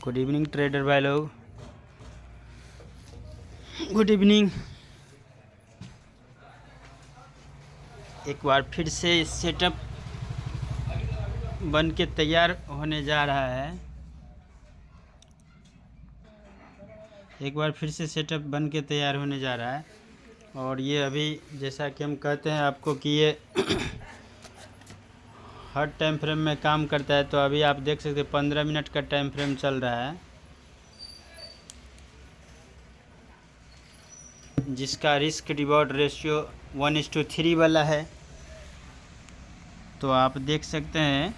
Good evening trader भाई लोग, good evening. एक बार फिर से सेटअप बन के तैयार होने जा रहा है। एक बार फिर से सेटअप बन के तैयार होने जा रहा है। और ये अभी जैसा कि हम कहते हैं आपको कि ये हर टाइम फ्रेम में काम करता है। तो अभी आप देख सकते हैं 15 मिनट का टाइम फ्रेम चल रहा है, जिसका रिस्क रिवॉर्ड रेशियो 1:3 वाला है। तो आप देख सकते हैं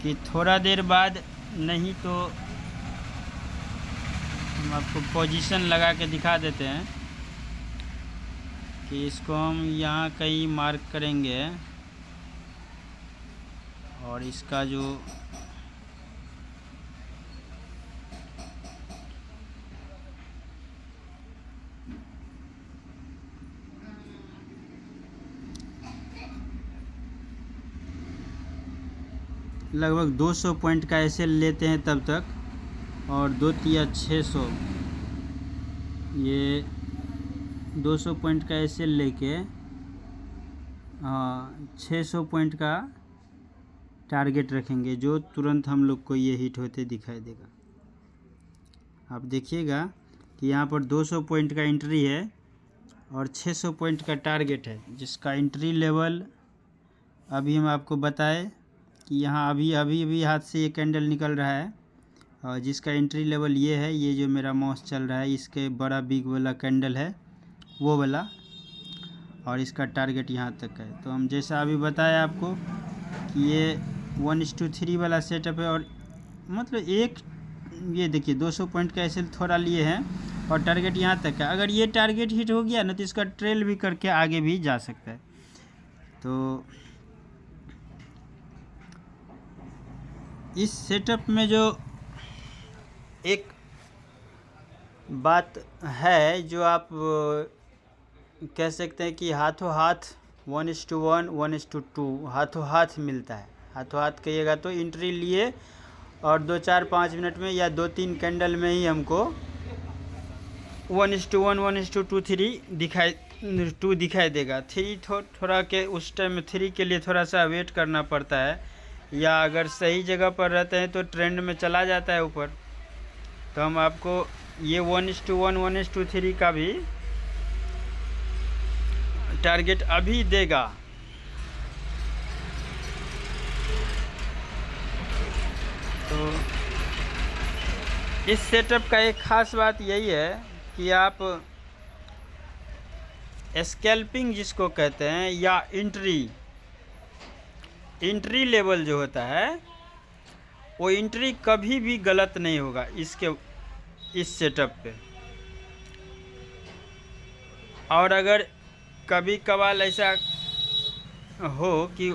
कि थोड़ा देर बाद, नहीं तो हम आपको पोजीशन लगा के दिखा देते हैं कि इसको हम यहाँ कहीं मार्क करेंगे और इसका जो लगभग 200 पॉइंट का ऐसे लेते हैं तब तक, और 2 या 600, ये 200 पॉइंट का ऐसे लेके 600 पॉइंट का टारगेट रखेंगे, जो तुरंत हम लोग को ये हिट होते दिखाई देगा। आप देखिएगा कि यहाँ पर 200 पॉइंट का एंट्री है और 600 पॉइंट का टारगेट है, जिसका एंट्री लेवल अभी हम आपको बताए कि यहाँ अभी हाथ से ये कैंडल निकल रहा है, और जिसका एंट्री लेवल ये है। ये जो मेरा माउस चल रहा है, इसके बड़ा बिग वाला कैंडल है वो वाला, और इसका टारगेट यहाँ तक है। तो हम जैसा अभी बताया आपको कि ये 1:3 वाला सेटअप है, और मतलब ये देखिए 200 पॉइंट का ऐसे थोड़ा लिए हैं और टारगेट यहाँ तक है। अगर ये टारगेट हिट हो गया ना, तो इसका ट्रेल भी करके आगे भी जा सकता है। तो इस सेटअप में जो एक बात है, जो आप कह सकते हैं कि हाथों हाथ 1:1, 1:2 हाथों हाथ मिलता है। हाथों हाथ कहिएगा तो एंट्री लिए और 2, 4, 5 मिनट में या 2-3 कैंडल में ही हमको 1:1, 1:2, 2 दिखाई देगा। 3 थोड़ा के उस टाइम में 3 के लिए थोड़ा सा वेट करना पड़ता है, या अगर सही जगह पर रहते हैं तो ट्रेंड में चला जाता है ऊपर। तो हम आपको ये 1:1, 1:3 का भी टारगेट अभी देगा। तो इस सेटअप का एक ख़ास बात यही है कि आप स्कैल्पिंग जिसको कहते हैं, या एंट्री लेवल जो होता है, वो एंट्री कभी भी गलत नहीं होगा इस सेटअप पे। और अगर कभी कभार ऐसा हो कि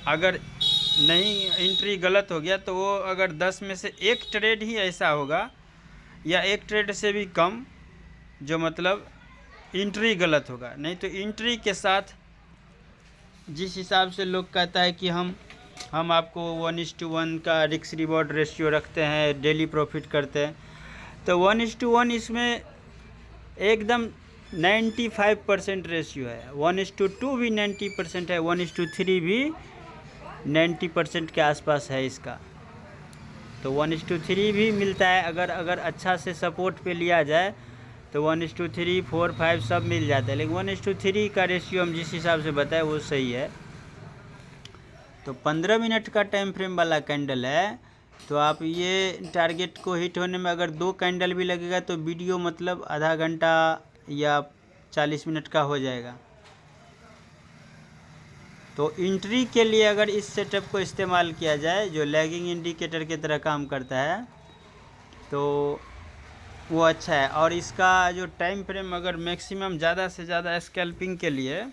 अगर नहीं एंट्री गलत हो गया, तो वो अगर 10 में से एक ट्रेड ही ऐसा होगा, या एक ट्रेड से भी कम, जो मतलब एंट्री गलत होगा। नहीं तो एंट्री के साथ जिस हिसाब से लोग कहता है कि हम आपको 1:1 का रिस्क रिवॉर्ड रेशियो रखते हैं, डेली प्रॉफिट करते हैं, तो 1:1 इसमें एकदम 95% रेशियो है। 1:2 भी 90% है, 1:3 भी 90% के आसपास है इसका। तो 1:3 भी मिलता है, अगर अच्छा से सपोर्ट पे लिया जाए तो 1:3, 4, 5 सब मिल जाता है। लेकिन 1:3 का रेशियो हम जिस हिसाब से बताए वो सही है। तो 15 मिनट का टाइम फ्रेम वाला कैंडल है। तो आप ये टारगेट को हिट होने में अगर 2 कैंडल भी लगेगा तो वीडियो मतलब आधा घंटा या 40 मिनट का हो जाएगा। तो एंट्री के लिए अगर इस सेटअप को इस्तेमाल किया जाए, जो लैगिंग इंडिकेटर की तरह काम करता है, तो वो अच्छा है। और इसका जो टाइम फ्रेम अगर मैक्सिमम ज़्यादा से ज़्यादा स्कैल्पिंग के लिए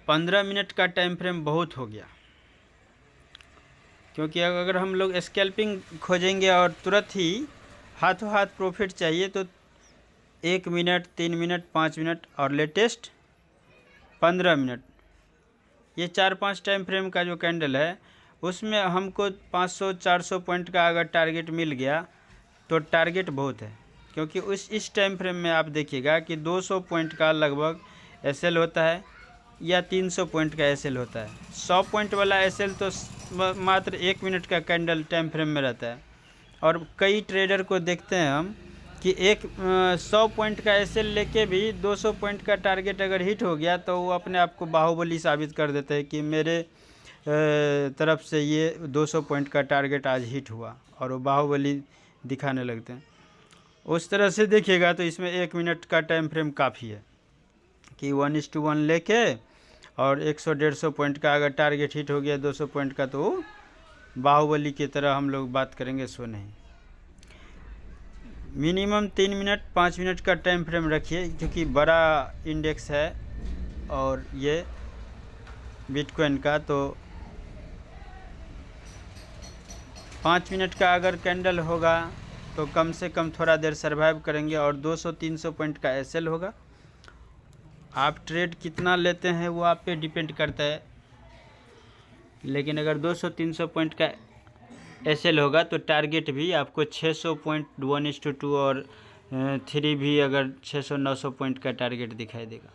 15 मिनट का टाइम फ्रेम बहुत हो गया, क्योंकि अगर हम लोग स्कैल्पिंग खोजेंगे और तुरंत ही हाथों हाथ प्रॉफिट चाहिए, तो 1 मिनट, 3 मिनट, 5 मिनट और लेटेस्ट 15 मिनट, ये 4-5 टाइम फ्रेम का जो कैंडल है उसमें हमको 500-400 पॉइंट का अगर टारगेट मिल गया तो टारगेट बहुत है, क्योंकि इस टाइम फ्रेम में आप देखिएगा कि 200 पॉइंट का लगभग एसएल होता है या 300 पॉइंट का एसएल होता है। 100 पॉइंट वाला एसएल तो मात्र 1 मिनट का कैंडल टाइम फ्रेम में रहता है। और कई ट्रेडर को देखते हैं हम कि 100 पॉइंट का एसएल लेके भी 200 पॉइंट का टारगेट अगर हिट हो गया तो वो अपने आप को बाहुबली साबित कर देते हैं कि मेरे तरफ से ये 200 पॉइंट का टारगेट आज हिट हुआ, और वो बाहुबली दिखाने लगते हैं। उस तरह से देखिएगा तो इसमें 1 मिनट का टाइम फ्रेम काफ़ी है कि 1:1 लेके और 100-150 पॉइंट का अगर टारगेट हिट हो गया 200 पॉइंट का तो बाहुबली की तरह हम लोग बात करेंगे, सो नहीं। मिनिमम 3 मिनट 5 मिनट का टाइम फ्रेम रखिए, क्योंकि बड़ा इंडेक्स है और ये बिटकॉइन का, तो 5 मिनट का अगर कैंडल होगा तो कम से कम थोड़ा देर सरवाइव करेंगे और 200-300 पॉइंट का एसएल होगा। आप ट्रेड कितना लेते हैं वो आप पे डिपेंड करता है, लेकिन अगर 200-300 पॉइंट का एसएल होगा तो टारगेट भी आपको 600 पॉइंट 1:2 और 3 भी अगर 600-900 पॉइंट का टारगेट दिखाई देगा।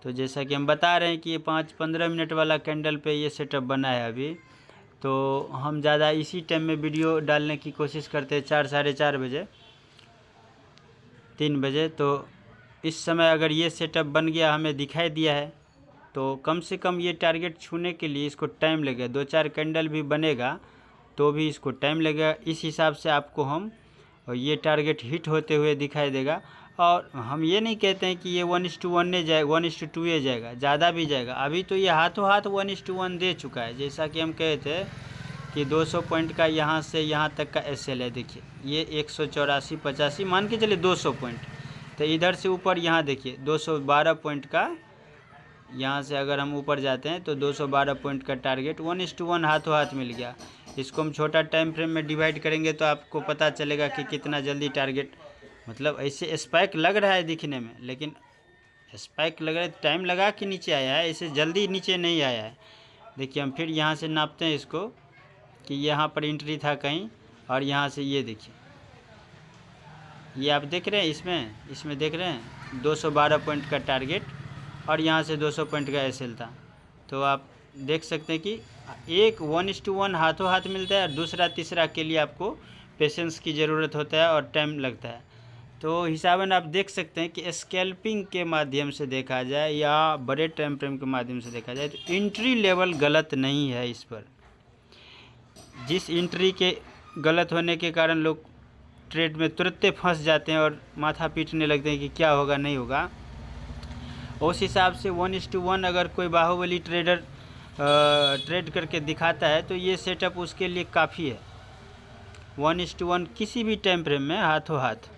तो जैसा कि हम बता रहे हैं कि ये 5-15 मिनट वाला कैंडल पे ये सेटअप बना है अभी, तो हम ज़्यादा इसी टाइम में वीडियो डालने की कोशिश करते हैं, 4-4:30 बजे 3 बजे। तो इस समय अगर ये सेटअप बन गया, हमें दिखाई दिया है, तो कम से कम ये टारगेट छूने के लिए इसको टाइम लगेगा। 2-4 कैंडल भी बनेगा तो भी इसको टाइम लगेगा। इस हिसाब से आपको हम ये टारगेट हिट होते हुए दिखाई देगा। और हम ये नहीं कहते हैं कि ये 1:1 नहीं जाएगा, 1:2 जाएगा, ज़्यादा भी जाएगा। अभी तो ये हाथों हाथ 1:1 दे चुका है। जैसा कि हम कहे थे कि 200 पॉइंट का यहाँ से यहाँ तक का एसएल है, देखिए ये 184-85 मान के चलिए 200 पॉइंट, तो इधर से ऊपर यहाँ देखिए 212 पॉइंट का, यहाँ से अगर हम ऊपर जाते हैं तो 212 पॉइंट का टारगेट 1:1 हाथों हाथ मिल गया। इसको हम छोटा टाइम फ्रेम में डिवाइड करेंगे तो आपको पता चलेगा कि कितना जल्दी टारगेट, मतलब ऐसे स्पाइक लग रहा है दिखने में, लेकिन स्पाइक लग रहा है टाइम लगा के नीचे आया है, ऐसे जल्दी नीचे नहीं आया है। देखिए हम फिर यहाँ से नापते हैं इसको कि यहाँ पर एंट्री था कहीं, और यहाँ से ये देखिए, ये आप देख रहे हैं, इसमें देख रहे हैं 212 पॉइंट का टारगेट और यहाँ से 200 पॉइंट का एसएल था। तो आप देख सकते हैं कि एक 1:1 हाथों हाथ मिलता है, और दूसरा तीसरा के लिए आपको पेशेंस की ज़रूरत होता है और टाइम लगता है। तो हिसाबन आप देख सकते हैं कि स्कैल्पिंग के माध्यम से देखा जाए या बड़े टाइम फ्रेम के माध्यम से देखा जाए तो एंट्री लेवल गलत नहीं है इस पर। जिस एंट्री के गलत होने के कारण लोग ट्रेड में तुरंत फंस जाते हैं और माथा पीटने लगते हैं कि क्या होगा नहीं होगा, उस हिसाब से 1:1 अगर कोई बाहुबली ट्रेडर ट्रेड करके दिखाता है तो ये सेटअप उसके लिए काफ़ी है। 1:1 किसी भी टाइम फ्रेम में हाथों हाथ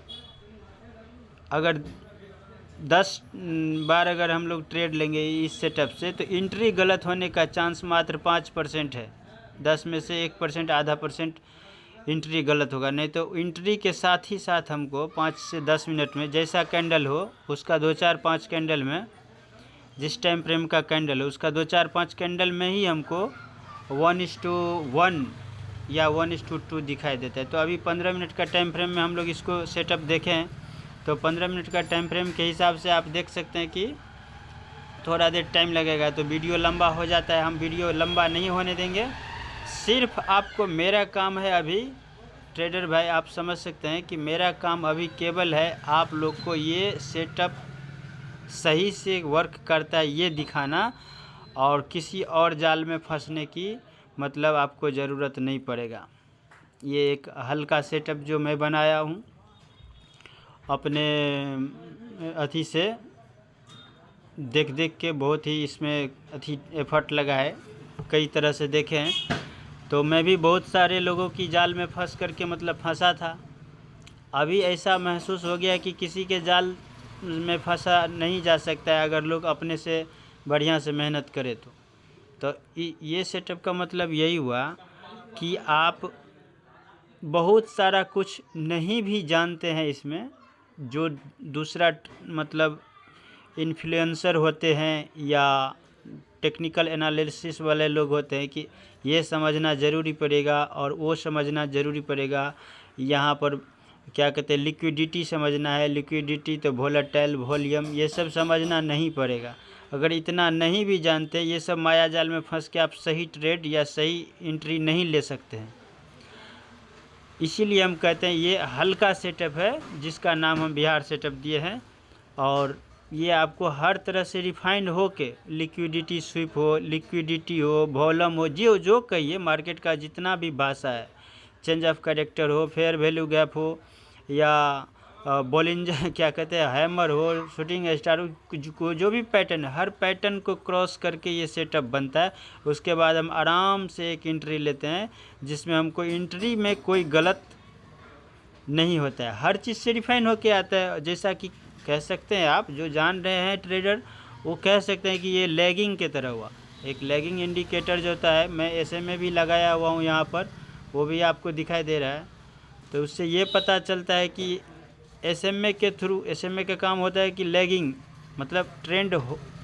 अगर 10 बार अगर हम लोग ट्रेड लेंगे इस सेटअप से तो एंट्री गलत होने का चांस मात्र 5% है। 10 में से 1%, आधा % एंट्री गलत होगा। नहीं तो एंट्री के साथ ही साथ हमको 5 से 10 मिनट में जैसा कैंडल हो उसका 2-4-5 कैंडल में, जिस टाइम फ्रेम का कैंडल हो उसका 2-4-5 कैंडल में ही हमको 1:1 या 1:2 दिखाई देता है। तो अभी 15 मिनट का टाइम फ्रेम में हम लोग इसको सेटअप देखें तो 15 मिनट का टाइम फ्रेम के हिसाब से आप देख सकते हैं कि थोड़ा देर टाइम लगेगा तो वीडियो लंबा हो जाता है। हम वीडियो लंबा नहीं होने देंगे। सिर्फ आपको मेरा काम है अभी, ट्रेडर भाई आप समझ सकते हैं कि मेरा काम अभी केवल है आप लोग को ये सेटअप सही से वर्क करता है ये दिखाना, और किसी और जाल में फंसने की मतलब आपको ज़रूरत नहीं पड़ेगा। ये एक हल्का सेटअप जो मैं बनाया हूँ अपने अथी से देख देख के, बहुत ही इसमें अथी एफर्ट लगा है, कई तरह से देखे हैं। तो मैं भी बहुत सारे लोगों की जाल में फंस करके मतलब फंसा था। अभी ऐसा महसूस हो गया कि किसी के जाल में फंसा नहीं जा सकता है अगर लोग अपने से बढ़िया से मेहनत करें तो ये सेटअप का मतलब यही हुआ कि आप बहुत सारा कुछ नहीं भी जानते हैं इसमें, जो दूसरा मतलब इन्फ्लुएंसर होते हैं या टेक्निकल एनालिसिस वाले लोग होते हैं कि ये समझना ज़रूरी पड़ेगा और वो समझना ज़रूरी पड़ेगा। यहाँ पर क्या कहते हैं, लिक्विडिटी समझना है, लिक्विडिटी तो वोलेटाइल, वॉल्यूम, ये सब समझना नहीं पड़ेगा। अगर इतना नहीं भी जानते, ये सब माया जाल में फंस के आप सही ट्रेड या सही एंट्री नहीं ले सकते हैं। इसीलिए हम कहते हैं ये हल्का सेटअप है, जिसका नाम हम बिहार सेटअप दिए हैं। और ये आपको हर तरह से रिफाइंड हो के, लिक्विडिटी स्वीप हो, लिक्विडिटी हो, वॉल्यूम हो, जो कहिए मार्केट का जितना भी भाषा है, चेंज ऑफ कैरेक्टर हो, फेयर वैल्यू गैप हो, या बॉलिंजर क्या कहते हैं, हैमर हो, शूटिंग स्टार को, जो भी पैटर्न है, हर पैटर्न को क्रॉस करके ये सेटअप बनता है। उसके बाद हम आराम से एक एंट्री लेते हैं, जिसमें हमको एंट्री में कोई गलत नहीं होता है, हर चीज़ से रिफाइन होके आता है। जैसा कि कह सकते हैं, आप जो जान रहे हैं ट्रेडर, वो कह सकते हैं कि ये लैगिंग की तरह हुआ। एक लैगिंग इंडिकेटर जो होता है, मैं SMA भी लगाया हुआ हूँ यहाँ पर, वो भी आपको दिखाई दे रहा है। तो उससे ये पता चलता है कि SMA के थ्रू, SMA का काम होता है कि लैगिंग मतलब ट्रेंड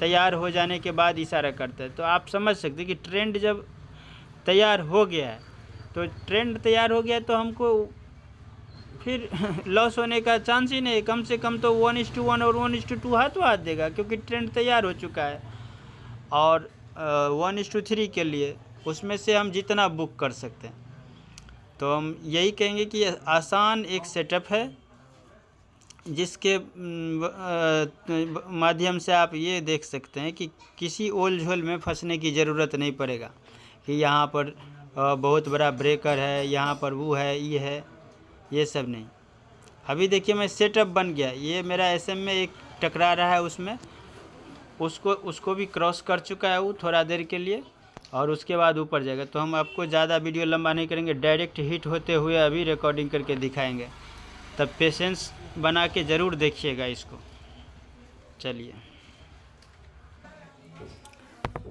तैयार हो जाने के बाद इशारा करता है। तो आप समझ सकते हैं कि ट्रेंड जब तैयार हो गया है, तो ट्रेंड तैयार हो गया तो हमको फिर लॉस होने का चांस ही नहीं। कम से कम तो 1:1 और 1:2 हाथ हाथ देगा, क्योंकि ट्रेंड तैयार हो चुका है। और 1:3 के लिए उसमें से हम जितना बुक कर सकते हैं। तो हम यही कहेंगे कि आसान एक सेटअप है, जिसके माध्यम से आप ये देख सकते हैं कि किसी ओल झोल में फंसने की ज़रूरत नहीं पड़ेगा कि यहाँ पर बहुत बड़ा ब्रेकर है, यहाँ पर वो है, ये है, ये सब नहीं। अभी देखिए मैं सेटअप बन गया, ये मेरा SMA एक टकरा रहा है, उसमें उसको भी क्रॉस कर चुका है वो थोड़ा देर के लिए, और उसके बाद ऊपर जाएगा। तो हम आपको ज़्यादा वीडियो लंबा नहीं करेंगे, डायरेक्ट हिट होते हुए अभी रिकॉर्डिंग करके दिखाएंगे। तब पेशेंस बना के ज़रूर देखिएगा इसको। चलिए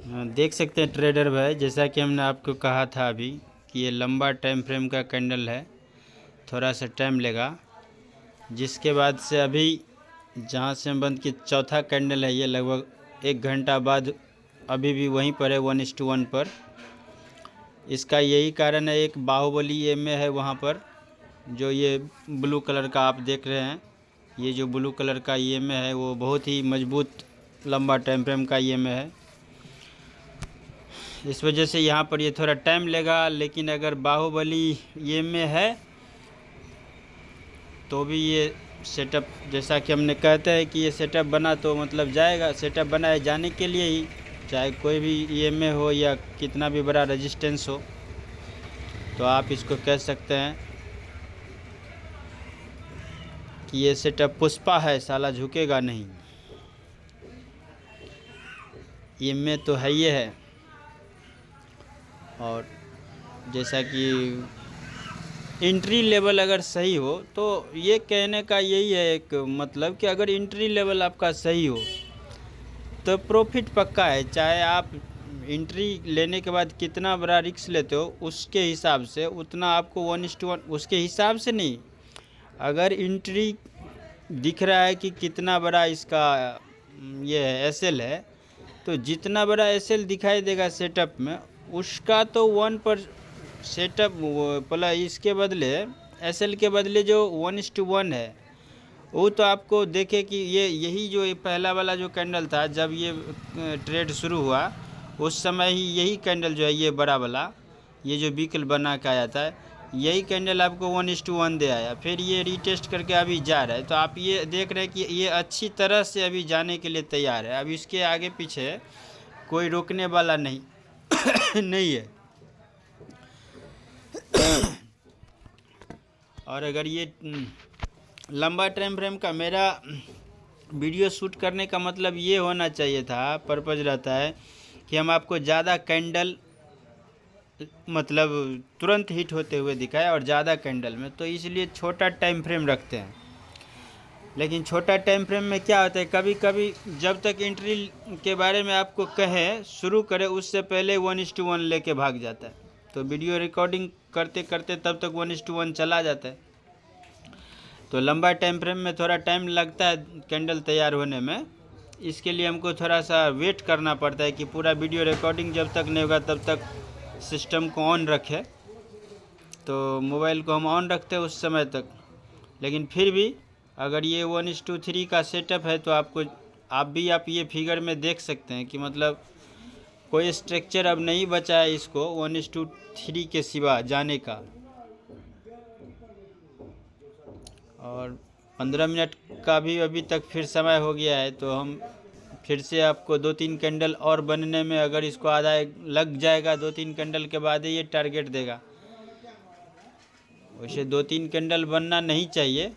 देख सकते हैं ट्रेडर भाई, जैसा कि हमने आपको कहा था अभी कि ये लंबा टाइम फ्रेम का कैंडल है, थोड़ा सा टाइम लेगा। जिसके बाद से अभी जहाँ से हम बंद की चौथा कैंडल है, ये लगभग 1 घंटा बाद अभी भी वहीं पर है 1:1 पर। इसका यही कारण है, एक बाहुबली EMA है वहाँ पर, जो ये ब्लू कलर का आप देख रहे हैं। ये जो ब्लू कलर का EMA है वो बहुत ही मजबूत लंबा टाइम फ्रेम का EMA है। इस वजह से यहाँ पर ये थोड़ा टाइम लेगा। लेकिन अगर बाहुबली EMA है तो भी ये सेटअप, जैसा कि हमने कहते हैं कि ये सेटअप बना तो मतलब जाएगा। सेटअप बनाए जाने के लिए ही, चाहे कोई भी EMA हो या कितना भी बड़ा रेजिस्टेंस हो, तो आप इसको कह सकते हैं कि ये सेटअप पुष्पा है, साला झुकेगा नहीं। EMA तो है ये है। और जैसा कि एंट्री लेवल अगर सही हो, तो ये कहने का यही है एक मतलब कि अगर एंट्री लेवल आपका सही हो तो प्रॉफिट पक्का है। चाहे आप एंट्री लेने के बाद कितना बड़ा रिस्क लेते हो, उसके हिसाब से उतना आपको 1:1, उसके हिसाब से नहीं, अगर एंट्री दिख रहा है कि कितना बड़ा इसका ये है SL है, तो जितना बड़ा SL दिखाई देगा सेटअप में, उसका तो 1 पर सेटअप प्लस इसके बदले SL के बदले जो 1:1 है, वो तो आपको देखे कि यही जो पहला वाला जो कैंडल था, जब ये ट्रेड शुरू हुआ उस समय ही यही कैंडल जो है, ये बड़ा वाला, ये जो बीकल बना के आया था, यही कैंडल आपको 1:1 दे आया। फिर ये रीटेस्ट करके अभी जा रहा है। तो आप ये देख रहे हैं कि ये अच्छी तरह से अभी जाने के लिए तैयार है। अब इसके आगे पीछे कोई रोकने वाला नहीं नहीं है। और अगर ये लंबा टाइम फ्रेम का मेरा वीडियो शूट करने का मतलब ये होना चाहिए था, पर्पज़ रहता है कि हम आपको ज़्यादा कैंडल मतलब तुरंत हिट होते हुए दिखाए और ज़्यादा कैंडल में, तो इसलिए छोटा टाइम फ्रेम रखते हैं। लेकिन छोटा टाइम फ्रेम में क्या होता है, कभी कभी जब तक एंट्री के बारे में आपको कहे शुरू करे, उससे पहले 1:1 लेके भाग जाता है। तो वीडियो रिकॉर्डिंग करते करते तब तक 1:1 चला जाता है। तो लंबा टाइम फ्रेम में थोड़ा टाइम लगता है कैंडल तैयार होने में, इसके लिए हमको थोड़ा सा वेट करना पड़ता है कि पूरा वीडियो रिकॉर्डिंग जब तक नहीं होगा तब तक सिस्टम को ऑन रखे। तो मोबाइल को हम ऑन रखते हैं उस समय तक। लेकिन फिर भी अगर ये 1:3 का सेटअप है तो आप ये फिगर में देख सकते हैं कि मतलब कोई स्ट्रक्चर अब नहीं बचा है इसको 1:3 के सिवा जाने का। और 15 मिनट का भी अभी तक फिर समय हो गया है, तो हम फिर से आपको 2-3 कैंडल और बनने में, अगर इसको आधा लग जाएगा 2-3 कैंडल के बाद ये टारगेट देगा। वैसे 2-3 कैंडल बनना नहीं चाहिए,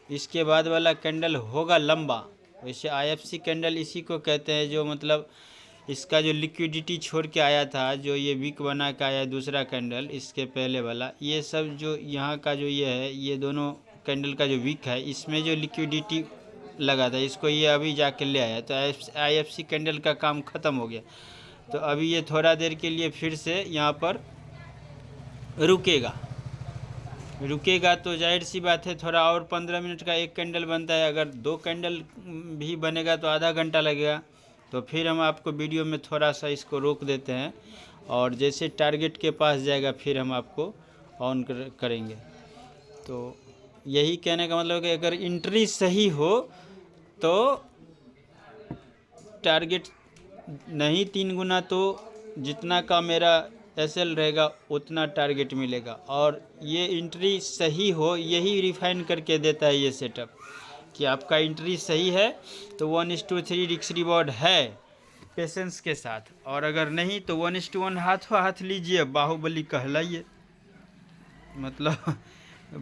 इसके बाद वाला कैंडल होगा लंबा। वैसे IFC कैंडल इसी को कहते हैं, जो मतलब इसका जो लिक्विडिटी छोड़ के आया था, जो ये वीक बना के आया दूसरा कैंडल इसके पहले वाला, ये सब जो यहाँ का जो ये है, ये दोनों कैंडल का जो वीक है इसमें जो लिक्विडिटी लगा था इसको ये अभी जाके ले आया। तो IFC कैंडल का काम ख़त्म हो गया। तो अभी ये थोड़ा देर के लिए फिर से यहाँ पर रुकेगा तो जाहिर सी बात है थोड़ा और 15 मिनट का एक कैंडल बनता है। अगर 2 कैंडल भी बनेगा तो आधा घंटा लगेगा। तो फिर हम आपको वीडियो में थोड़ा सा इसको रोक देते हैं और जैसे टारगेट के पास जाएगा फिर हम आपको ऑन करेंगे। तो यही कहने का मतलब कि अगर एंट्री सही हो तो टारगेट नहीं 3 गुना, तो जितना का मेरा SL रहेगा उतना टारगेट मिलेगा। और ये एंट्री सही हो यही रिफाइन करके देता है ये सेटअप कि आपका एंट्री सही है तो 1:3 रिस्क रिवॉर्ड है पेशेंस के साथ। और अगर नहीं तो 1:1 हाथों हाथ लीजिए, बाहुबली कहलाइए। मतलब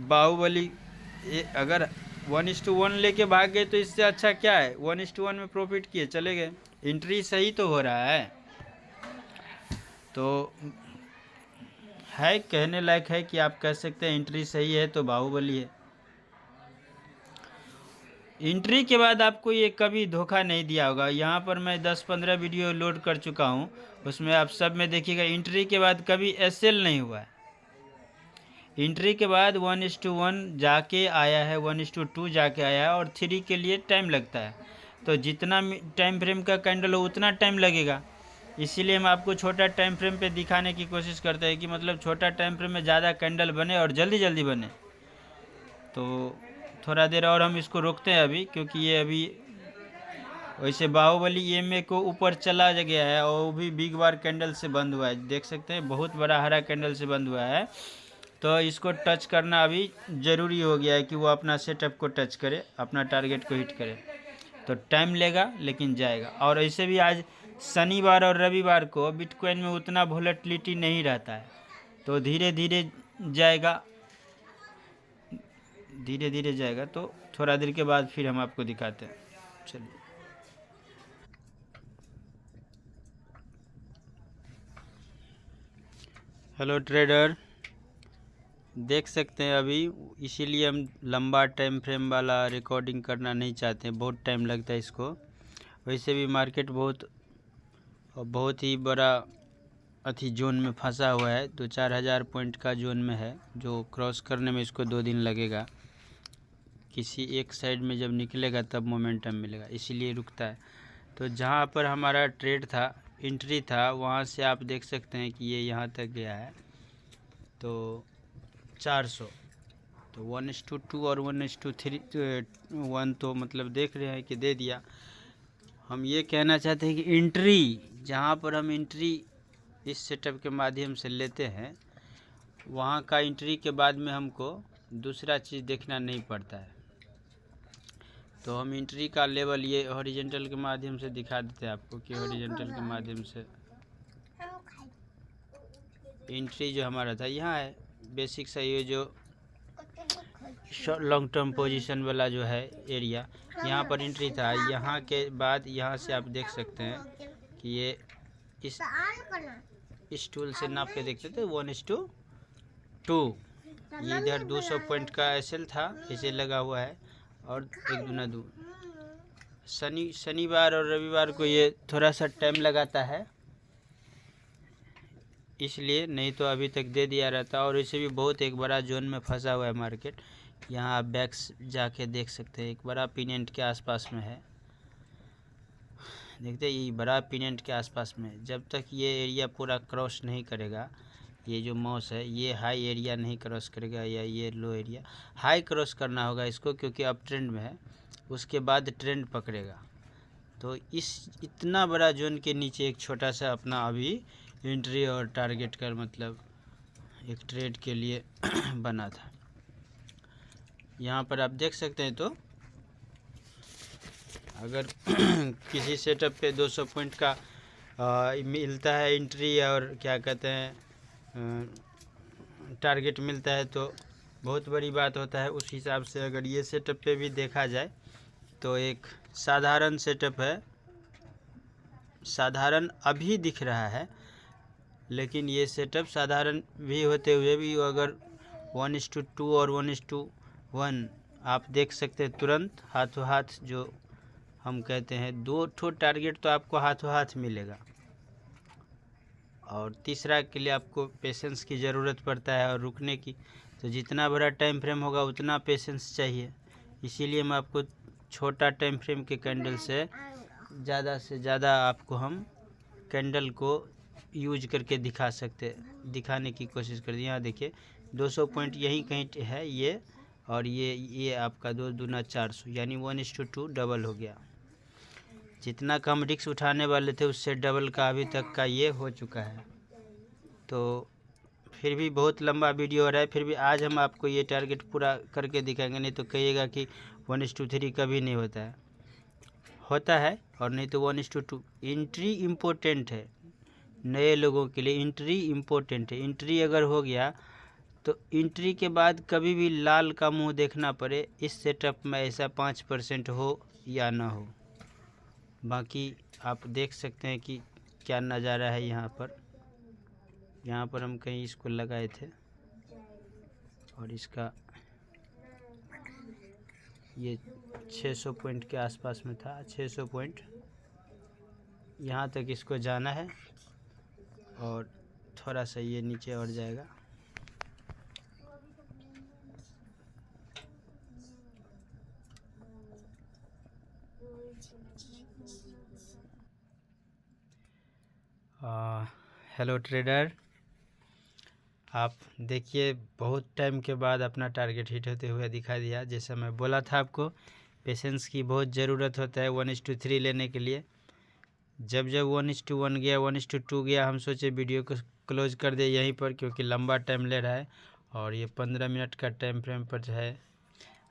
बाहुबली अगर 1:1 लेके भाग गए तो इससे अच्छा क्या है, 1:1 में प्रॉफिट किए चले गए। एंट्री सही तो हो रहा है, तो है कहने लायक है कि आप कह सकते हैं एंट्री सही है तो बाहुबली है। एंट्री के बाद आपको ये कभी धोखा नहीं दिया होगा। यहाँ पर मैं 10-15 वीडियो लोड कर चुका हूँ, उसमें आप सब में देखिएगा एंट्री के बाद कभी SL नहीं हुआ है। एंट्री के बाद 1:1 जाके आया है, 1:2 जाके आया है, और 3 के लिए टाइम लगता है। तो जितना टाइम फ्रेम का कैंडल हो उतना टाइम लगेगा। इसीलिए हम आपको छोटा टाइम फ्रेम पे दिखाने की कोशिश करते हैं कि मतलब छोटा टाइम फ्रेम में ज़्यादा कैंडल बने और जल्दी जल्दी बने। तो थोड़ा देर और हम इसको रोकते हैं अभी, क्योंकि ये अभी वैसे बाहुबली EMA को ऊपर चला गया है और वो भी बिग बार कैंडल से बंद हुआ है। देख सकते हैं बहुत बड़ा हरा कैंडल से बंद हुआ है। तो इसको टच करना अभी ज़रूरी हो गया है कि वो अपना सेटअप को टच करे, अपना टारगेट को हिट करे। तो टाइम लेगा लेकिन जाएगा। और ऐसे भी आज शनिवार और रविवार को बिटकॉइन में उतना वोलेटिलिटी नहीं रहता है, तो धीरे धीरे जाएगा। तो थोड़ा देर के बाद फिर हम आपको दिखाते हैं। चलिए, हेलो ट्रेडर, देख सकते हैं अभी, इसीलिए हम लंबा टाइम फ्रेम वाला रिकॉर्डिंग करना नहीं चाहते हैं, बहुत टाइम लगता है इसको। वैसे भी मार्केट बहुत ही बड़ा जोन में फंसा हुआ है, 2-4 हज़ार पॉइंट का जोन में है, जो क्रॉस करने में इसको 2 दिन लगेगा। किसी एक साइड में जब निकलेगा तब मोमेंटम मिलेगा, इसीलिए रुकता है। तो जहाँ पर हमारा ट्रेड था, एंट्री था, वहाँ से आप देख सकते हैं कि ये यहाँ तक गया है। तो 400, तो 1:2 और 1:1 तो मतलब देख रहे हैं कि दे दिया। हम ये कहना चाहते हैं कि एंट्री, जहाँ पर हम एंट्री इस सेटअप के माध्यम से लेते हैं, वहाँ का एंट्री के बाद में हमको दूसरा चीज़ देखना नहीं पड़ता है। तो हम एंट्री का लेवल ये हॉरिजॉन्टल के माध्यम से दिखा देते हैं आपको कि हॉरिजॉन्टल के माध्यम से एंट्री जो हमारा था यहाँ है। बेसिक सा ये जो लॉन्ग टर्म पोजीशन वाला जो है एरिया, यहाँ पर एंट्री था। यहाँ के बाद यहाँ से आप देख सकते हैं कि ये इस टूल से नाप के देखते थे 1:2। ये इधर 200 पॉइंट का SL था, इसे लगा हुआ है, और 1 दूना 2। शनिवार और रविवार को ये थोड़ा सा टाइम लगाता है, इसलिए, नहीं तो अभी तक दे दिया रहता। और इसे भी बहुत एक बड़ा जोन में फंसा हुआ है मार्केट। यहाँ आप बैक्स जाके देख सकते हैं, एक बड़ा पिनियंट के आसपास में है। देखते हैं ये बड़ा पिनेंट के आसपास में, जब तक ये एरिया पूरा क्रॉस नहीं करेगा, ये जो माउस है ये हाई एरिया नहीं क्रॉस करेगा या ये लो एरिया, हाई क्रॉस करना होगा इसको क्योंकि अब ट्रेंड में है, उसके बाद ट्रेंड पकड़ेगा। तो इस इतना बड़ा जोन के नीचे एक छोटा सा अपना अभी एंट्री और टारगेट का मतलब एक ट्रेड के लिए बना था। यहाँ पर आप देख सकते हैं, तो अगर किसी सेटअप पे 200 पॉइंट का मिलता है एंट्री और क्या कहते हैं टारगेट मिलता है तो बहुत बड़ी बात होता है। उस हिसाब से अगर ये सेटअप पे भी देखा जाए तो एक साधारण सेटअप है, साधारण अभी दिख रहा है, लेकिन ये सेटअप साधारण भी होते हुए भी अगर 1:2 और 1:1 आप देख सकते हैं तुरंत हाथों हाथ, जो हम कहते हैं 2 ठो टारगेट तो आपको हाथों हाथ मिलेगा, और तीसरा के लिए आपको पेशेंस की ज़रूरत पड़ता है और रुकने की। तो जितना बड़ा टाइम फ्रेम होगा उतना पेशेंस चाहिए, इसीलिए मैं आपको छोटा टाइम फ्रेम के कैंडल से ज़्यादा आपको हम कैंडल को यूज करके दिखाने की कोशिश कर दी। यहाँ देखिए 200 पॉइंट यहीं कहीं है ये, और ये आपका 2 दूना 400 यानी 1:2 डबल हो गया। जितना कम रिस्क उठाने वाले थे उससे डबल का अभी तक का ये हो चुका है। तो फिर भी बहुत लंबा वीडियो हो रहा है, फिर भी आज हम आपको ये टारगेट पूरा करके दिखाएंगे, नहीं तो कहिएगा कि 1:3 कभी नहीं होता है और नहीं तो 1:2। एंट्री इम्पोर्टेंट है, नए लोगों के लिए एंट्री इम्पोर्टेंट है। एंट्री अगर हो गया तो एंट्री के बाद कभी भी लाल का मुंह देखना पड़े, इस सेटअप में ऐसा 5% हो या ना हो। बाकी आप देख सकते हैं कि क्या नज़ारा है यहाँ पर हम कहीं इसको लगाए थे और इसका ये 600 पॉइंट के आसपास में था, 600 पॉइंट यहाँ तक इसको जाना है और थोड़ा सा ये नीचे और जाएगा। हेलो ट्रेडर, आप देखिए बहुत टाइम के बाद अपना टारगेट हिट होते हुए दिखा दिया। जैसा मैं बोला था आपको पेशेंस की बहुत ज़रूरत होता है 1:3 लेने के लिए। जब 1:1 गया 1:2 गया, हम सोचे वीडियो को क्लोज कर दे यहीं पर, क्योंकि लंबा टाइम ले रहा है और ये 15 मिनट का टाइम फ्रेम पर है।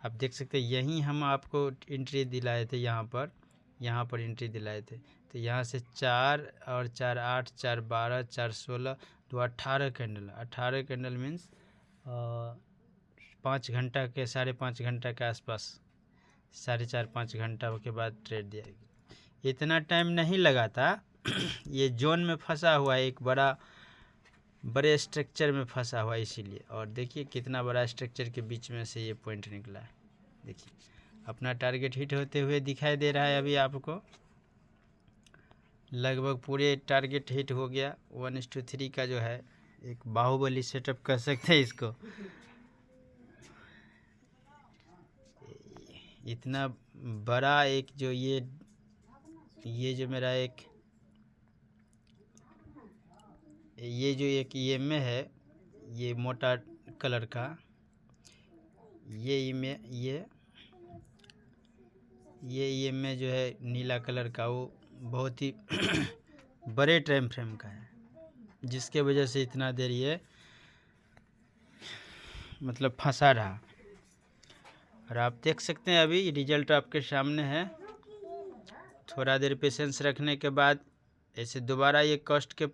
आप देख सकते हैं यहीं हम आपको एंट्री दिलाए थे, यहाँ पर एंट्री दिलाए थे। तो यहाँ से 4 और 4 8 4 12 4 16 तो 18 कैंडल, 18 कैंडल मीन्स 5 घंटा के 5.5 घंटा के आसपास, 4.5 5 घंटा के बाद ट्रेड दिया। इतना टाइम नहीं लगा था ये जोन में फंसा हुआ है, एक बड़े स्ट्रक्चर में फंसा हुआ है इसीलिए। और देखिए कितना बड़ा स्ट्रक्चर के बीच में से ये पॉइंट निकला है। देखिए अपना टारगेट हिट होते हुए दिखाई दे रहा है अभी आपको, लगभग पूरे टारगेट हिट हो गया। 1:3 का जो है एक बाहुबली सेटअप कर सकते हैं इसको। इतना बड़ा एक जो ये जो मेरा एक ये जो एक EMA है, ये मोटा कलर का ये EMA जो है नीला कलर का, वो बहुत ही बड़े टाइम फ्रेम का है, जिसके वजह से इतना देर ये मतलब फंसा रहा। और आप देख सकते हैं अभी रिजल्ट आपके सामने है। थोड़ा देर पेशेंस रखने के बाद ऐसे दोबारा ये कॉस्ट के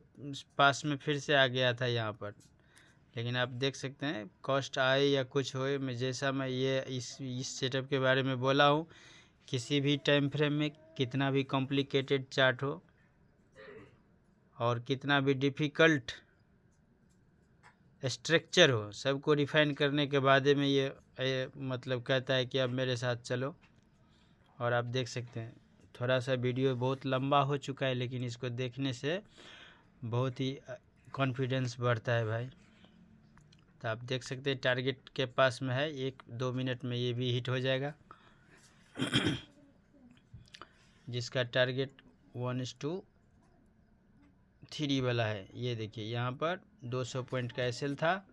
पास में फिर से आ गया था यहाँ पर, लेकिन आप देख सकते हैं कॉस्ट आए या कुछ होए, मैं ये इस सेटअप के बारे में बोला हूँ, किसी भी टाइम फ्रेम में कितना भी कॉम्प्लिकेटेड चार्ट हो और कितना भी डिफ़िकल्ट स्ट्रक्चर हो, सबको रिफाइन करने के बाद में ये मतलब कहता है कि अब मेरे साथ चलो। और आप देख सकते हैं थोड़ा सा वीडियो बहुत लंबा हो चुका है, लेकिन इसको देखने से बहुत ही कॉन्फिडेंस बढ़ता है भाई। तो आप देख सकते हैं टारगेट के पास में है, 1-2 मिनट में ये भी हिट हो जाएगा जिसका टारगेट 1:3 वाला है। ये देखिए यहाँ पर 200 पॉइंट का एसएल था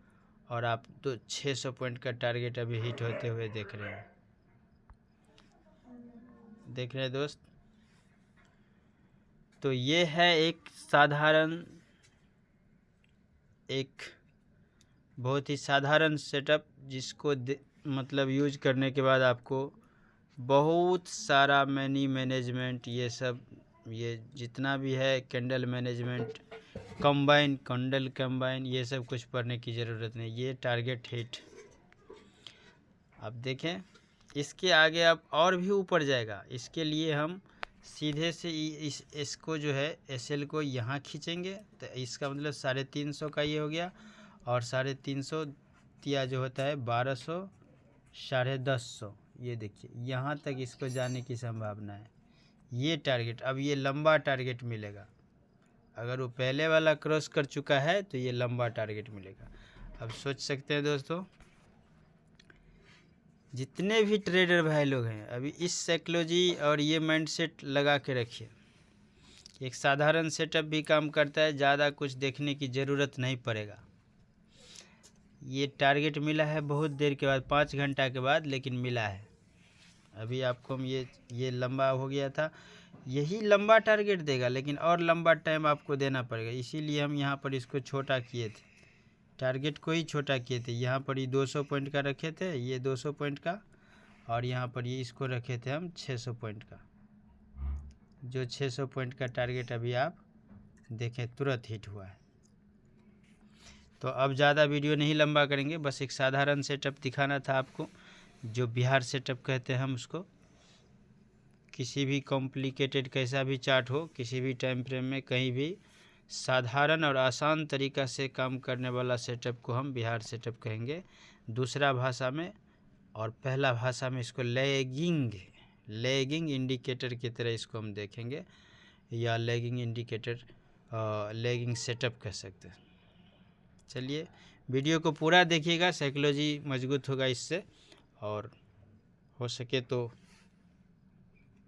और आप तो 600 पॉइंट का टारगेट अभी हिट होते हुए देख रहे हैं। देख रहे हैं दोस्त, तो ये है एक साधारण, एक बहुत ही साधारण सेटअप जिसको मतलब यूज करने के बाद आपको बहुत सारा मनी मैनेजमेंट, ये सब, ये जितना भी है कैंडल मैनेजमेंट, कैंडल कंबाइन, ये सब कुछ पढ़ने की ज़रूरत नहीं। ये टारगेट हिट आप देखें, इसके आगे अब और भी ऊपर जाएगा। इसके लिए हम सीधे से इसको जो है एसएल को यहाँ खींचेंगे, तो इसका मतलब 350 का ये हो गया, और 350 तिया जो होता है 1200, 1150, ये देखिए यहाँ तक इसको जाने की संभावना है। ये टारगेट, अब ये लंबा टारगेट मिलेगा। अगर वो पहले वाला क्रॉस कर चुका है तो ये लंबा टारगेट मिलेगा। अब सोच सकते हैं दोस्तों, जितने भी ट्रेडर भाई लोग हैं अभी इस साइकोलॉजी और ये माइंडसेट लगा के रखिए। एक साधारण सेटअप भी काम करता है, ज़्यादा कुछ देखने की ज़रूरत नहीं पड़ेगा। ये टारगेट मिला है बहुत देर के बाद, 5 घंटा के बाद, लेकिन मिला है। अभी आपको हम ये लंबा हो गया था, यही लंबा टारगेट देगा, लेकिन और लंबा टाइम आपको देना पड़ेगा। इसीलिए हम यहाँ पर इसको छोटा किए थे, टारगेट को ही छोटा किए थे। यहाँ पर ये 200 पॉइंट का रखे थे, ये 200 पॉइंट का, और यहाँ पर ये इसको रखे थे हम 600 पॉइंट का। जो 600 पॉइंट का टारगेट अभी आप देखें तुरंत हिट हुआ है। तो अब ज़्यादा वीडियो नहीं लंबा करेंगे, बस एक साधारण सेटअप दिखाना था आपको, जो बिहार सेटअप कहते हैं हम उसको। किसी भी कॉम्प्लिकेटेड कैसा भी चार्ट हो, किसी भी टाइम फ्रेम में, कहीं भी साधारण और आसान तरीका से काम करने वाला सेटअप को हम बिहार सेटअप कहेंगे दूसरा भाषा में, और पहला भाषा में इसको लैगिंग इंडिकेटर की तरह इसको हम देखेंगे, या लैगिंग इंडिकेटर, लैगिंग सेटअप कह सकते हैं। चलिए वीडियो को पूरा देखिएगा, साइकोलॉजी मजबूत होगा इससे, और हो सके तो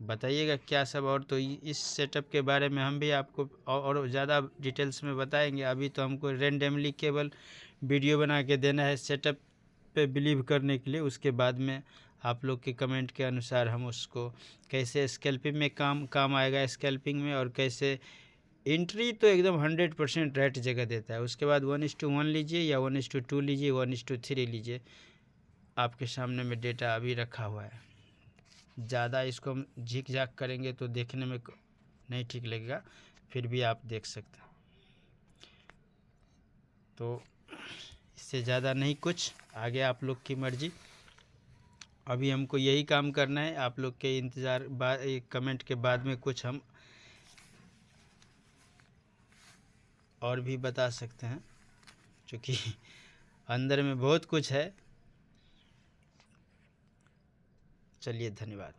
बताइएगा क्या सब। और तो इस सेटअप के बारे में हम भी आपको और ज़्यादा डिटेल्स में बताएंगे। अभी तो हमको रेंडमली केवल वीडियो बना के देना है सेटअप पे बिलीव करने के लिए, उसके बाद में आप लोग के कमेंट के अनुसार हम उसको कैसे स्कैल्पिंग में काम आएगा, स्कैल्पिंग में, और कैसे एंट्री तो एकदम 100% राइट जगह देता है। उसके बाद 1:1 लीजिए या 1:2 लीजिए, 1:3 लीजिए, आपके सामने में डेटा अभी रखा हुआ है। ज़्यादा इसको हम झिक झाक करेंगे तो देखने में नहीं ठीक लगेगा, फिर भी आप देख सकते हैं। तो इससे ज़्यादा नहीं कुछ, आगे आप लोग की मर्जी। अभी हमको यही काम करना है, आप लोग के इंतज़ार कमेंट के बाद में कुछ हम और भी बता सकते हैं, क्योंकि अंदर में बहुत कुछ है। चलिए धन्यवाद।